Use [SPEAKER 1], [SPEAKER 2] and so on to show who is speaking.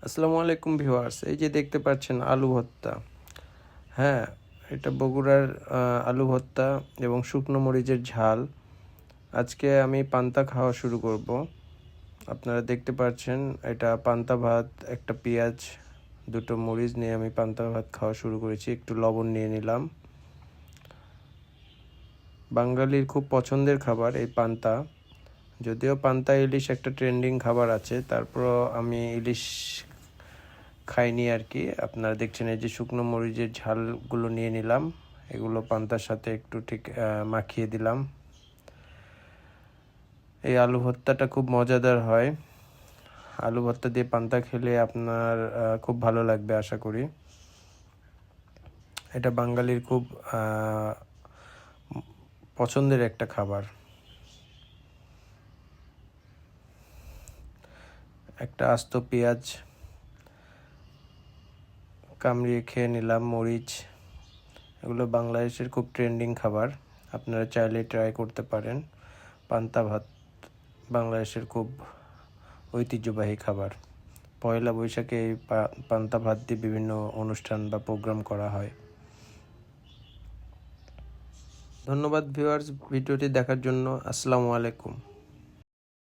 [SPEAKER 1] আসসালামু আলাইকুম ভিউয়ার্স, এই যে দেখতে পাচ্ছেন আলু ভর্তা। হ্যাঁ, এটা বগুড়ার আলু ভর্তা এবং শুকনো মরিচের ঝাল। আজকে আমি পান্তা খাওয়া শুরু করব। আপনারা দেখতে পাচ্ছেন এটা পান্তা ভাত, একটা পেঁয়াজ, দুটো মরিচ নিয়ে আমি পান্তা ভাত খাওয়া শুরু করেছি। একটু লবণ নিয়ে নিলাম। বাঙালির খুব পছন্দের খাবার এই পান্তা। যদিও পান্তা ইলিশ একটা ট্রেন্ডিং খাবার আছে, তারপরও আমি ইলিশ খাইনি আর কি। আপনারা দেখছেন এই যে শুকনো মরিচের ঝালগুলো নিয়ে নিলাম, এগুলো পান্তার সাথে একটু ঠিক মাখিয়ে দিলাম। এই আলু ভর্তাটা খুব মজাদার হয়। আলু ভর্তা দিয়ে পান্তা খেলে আপনার খুব ভালো লাগবে আশা করি। এটা বাঙালির খুব পছন্দের একটা খাবার। একটা আস্ত পেঁয়াজ কামড়িয়ে খেয়ে নিলাম, মরিচ। এগুলো বাংলাদেশের খুব ট্রেন্ডিং খাবার, আপনারা চাইলে ট্রাই করতে পারেন। পান্তা ভাত বাংলাদেশের খুব ঐতিহ্যবাহী খাবার। পয়লা বৈশাখে এই পান্তা ভাত দিয়ে বিভিন্ন অনুষ্ঠান বা প্রোগ্রাম করা হয়। ধন্যবাদ ভিউয়ার্স, ভিডিওটি দেখার জন্য। আসসালামু আলাইকুম।